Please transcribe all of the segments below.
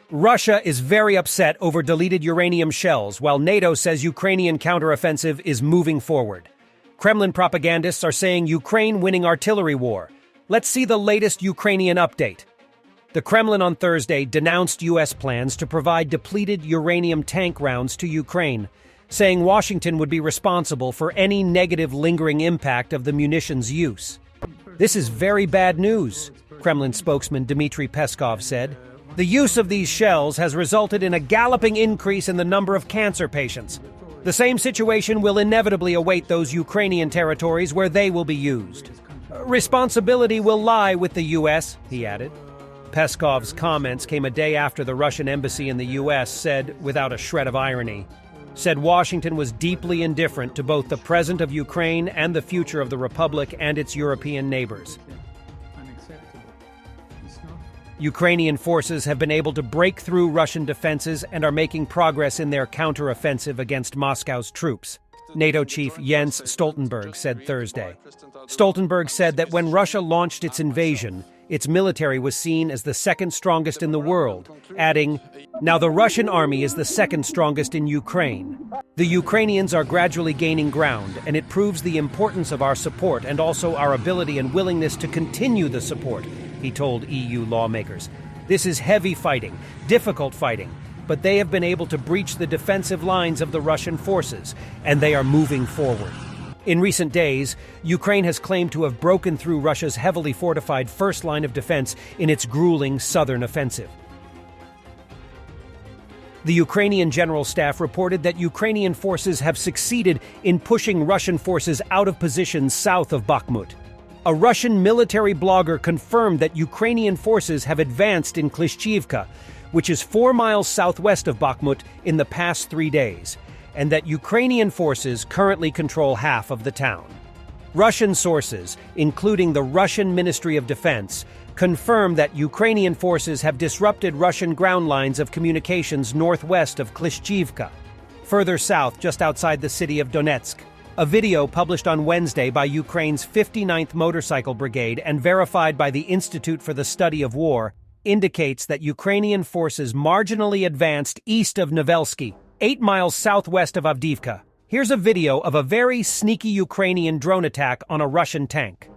Russia is very upset over deleted uranium shells, while NATO says Ukrainian counteroffensive is moving forward. Kremlin propagandists are saying Ukraine winning artillery war. Let's see the latest Ukrainian update. The Kremlin on Thursday denounced U.S. plans to provide depleted uranium tank rounds to Ukraine, saying Washington would be responsible for any negative lingering impact of the munitions use. This is very bad news, Kremlin spokesman Dmitry Peskov said. The use of these shells has resulted in a galloping increase in the number of cancer patients. The same situation will inevitably await those Ukrainian territories where they will be used. Responsibility will lie with the U.S., he added. Peskov's comments came a day after the Russian embassy in the U.S. said, without a shred of irony, Washington was deeply indifferent to both the present of Ukraine and the future of the Republic and its European neighbors. Ukrainian forces have been able to break through Russian defenses and are making progress in their counteroffensive against Moscow's troops, NATO chief Jens Stoltenberg said Thursday. Stoltenberg said that when Russia launched its invasion, its military was seen as the second strongest in the world, adding, "Now the Russian army is the second strongest in Ukraine. The Ukrainians are gradually gaining ground, and it proves the importance of our support and also our ability and willingness to continue the support," he told EU lawmakers. This is heavy fighting, difficult fighting, but they have been able to breach the defensive lines of the Russian forces, and they are moving forward. In recent days, Ukraine has claimed to have broken through Russia's heavily fortified first line of defense in its grueling southern offensive. The Ukrainian General Staff reported that Ukrainian forces have succeeded in pushing Russian forces out of positions south of Bakhmut. A Russian military blogger confirmed that Ukrainian forces have advanced in Klishchiivka, which is 4 miles southwest of Bakhmut, in the past 3 days, and that Ukrainian forces currently control half of the town. Russian sources, including the Russian Ministry of Defense, confirm that Ukrainian forces have disrupted Russian ground lines of communications northwest of Klishchiivka, further south just outside the city of Donetsk. A video published on Wednesday by Ukraine's 59th Motorcycle Brigade and verified by the Institute for the Study of War indicates that Ukrainian forces marginally advanced east of Novelsky, 8 miles southwest of Avdiivka. Here's a video of a very sneaky Ukrainian drone attack on a Russian tank.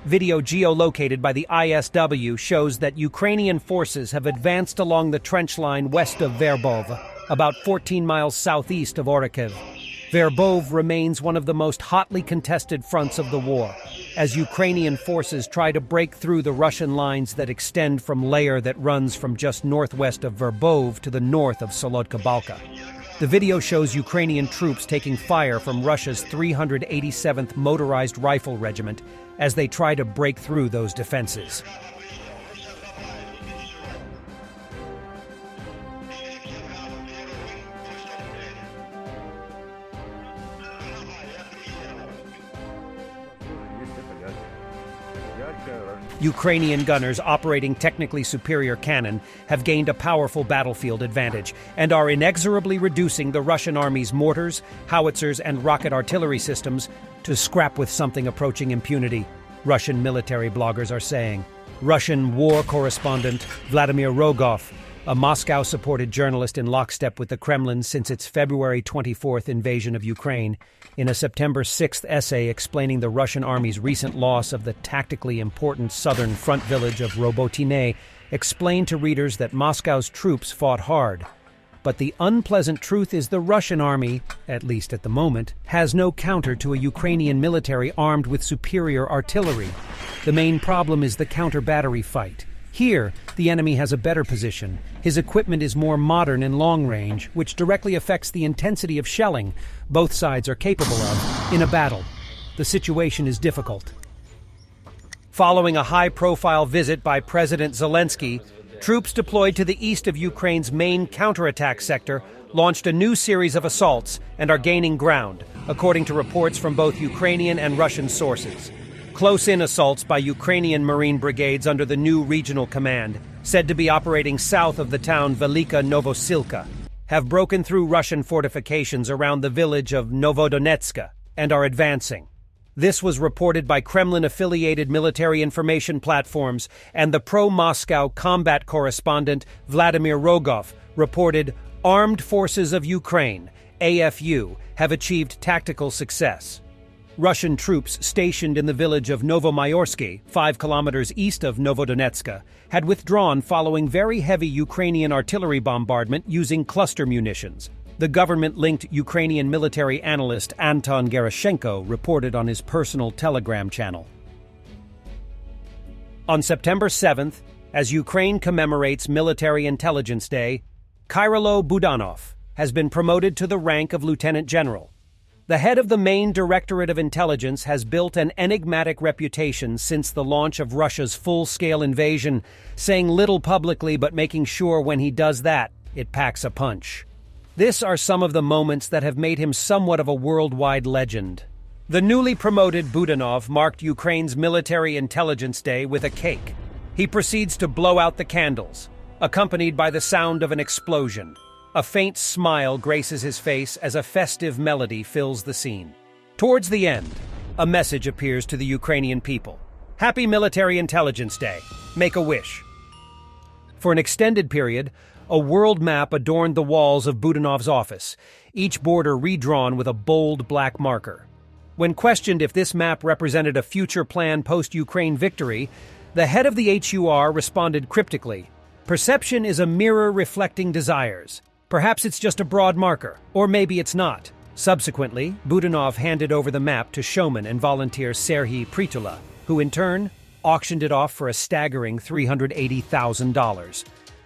Video geolocated by the ISW shows that Ukrainian forces have advanced along the trench line west of Verbov, about 14 miles southeast of Orikhiv. Verbov remains one of the most hotly contested fronts of the war, as Ukrainian forces try to break through the Russian lines that extend from layer that runs from just northwest of Verbov to the north of Solodka Balka. The video shows Ukrainian troops taking fire from Russia's 387th Motorized Rifle Regiment as they try to break through those defenses. Ukrainian gunners operating technically superior cannon have gained a powerful battlefield advantage and are inexorably reducing the Russian army's mortars, howitzers, and rocket artillery systems to scrap with something approaching impunity, Russian military bloggers are saying. Russian war correspondent Vladimir Rogov, a Moscow-supported journalist in lockstep with the Kremlin since its February 24th invasion of Ukraine, in a September 6th essay explaining the Russian army's recent loss of the tactically important southern front village of Robotine, explained to readers that Moscow's troops fought hard. But the unpleasant truth is the Russian army, at least at the moment, has no counter to a Ukrainian military armed with superior artillery. The main problem is the counter-battery fight. Here, the enemy has a better position. His equipment is more modern and long-range, which directly affects the intensity of shelling both sides are capable of in a battle. The situation is difficult. Following a high-profile visit by President Zelensky, troops deployed to the east of Ukraine's main counterattack sector launched a new series of assaults and are gaining ground, according to reports from both Ukrainian and Russian sources. Close-in assaults by Ukrainian Marine brigades under the new regional command, said to be operating south of the town Velika Novosilka, have broken through Russian fortifications around the village of Novodonetska and are advancing. This was reported by Kremlin-affiliated military information platforms, and the pro-Moscow combat correspondent Vladimir Rogov reported Armed Forces of Ukraine, AFU, have achieved tactical success. Russian troops stationed in the village of Novomayorsky, 5 kilometers east of Novodonetska, had withdrawn following very heavy Ukrainian artillery bombardment using cluster munitions. The government-linked Ukrainian military analyst Anton Gerashenko reported on his personal Telegram channel. On September 7th, as Ukraine commemorates Military Intelligence Day, Kyrylo Budanov has been promoted to the rank of lieutenant general. The head of the main Directorate of Intelligence has built an enigmatic reputation since the launch of Russia's full-scale invasion, saying little publicly but making sure when he does that, it packs a punch. This are some of the moments that have made him somewhat of a worldwide legend. The newly promoted Budanov marked Ukraine's Military Intelligence Day with a cake. He proceeds to blow out the candles, accompanied by the sound of an explosion. A faint smile graces his face as a festive melody fills the scene. Towards the end, a message appears to the Ukrainian people. Happy Military Intelligence Day. Make a wish. For an extended period, a world map adorned the walls of Budanov's office, each border redrawn with a bold black marker. When questioned if this map represented a future plan post-Ukraine victory, the head of the HUR responded cryptically, "Perception is a mirror reflecting desires. Perhaps it's just a broad marker, or maybe it's not." Subsequently, Budanov handed over the map to showman and volunteer Serhiy Pritula, who in turn auctioned it off for a staggering $380,000.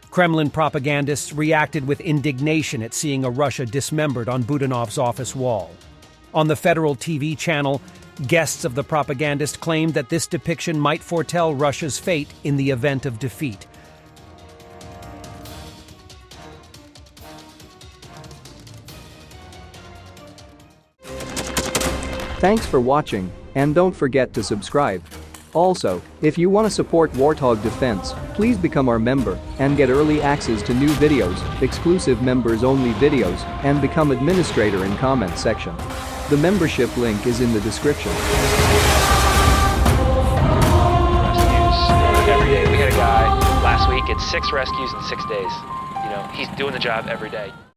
Kremlin propagandists reacted with indignation at seeing a Russia dismembered on Budanov's office wall. On the federal TV channel, guests of the propagandist claimed that this depiction might foretell Russia's fate in the event of defeat. Thanks for watching, and don't forget to subscribe. Also, if you want to support Warthog Defense, please become our member and get early access to new videos, exclusive members-only videos, and become administrator in comment section. The membership link is in the description. Rescues every day. We had a guy last week, it's 6 rescues in 6 days. You know, he's doing the job every day.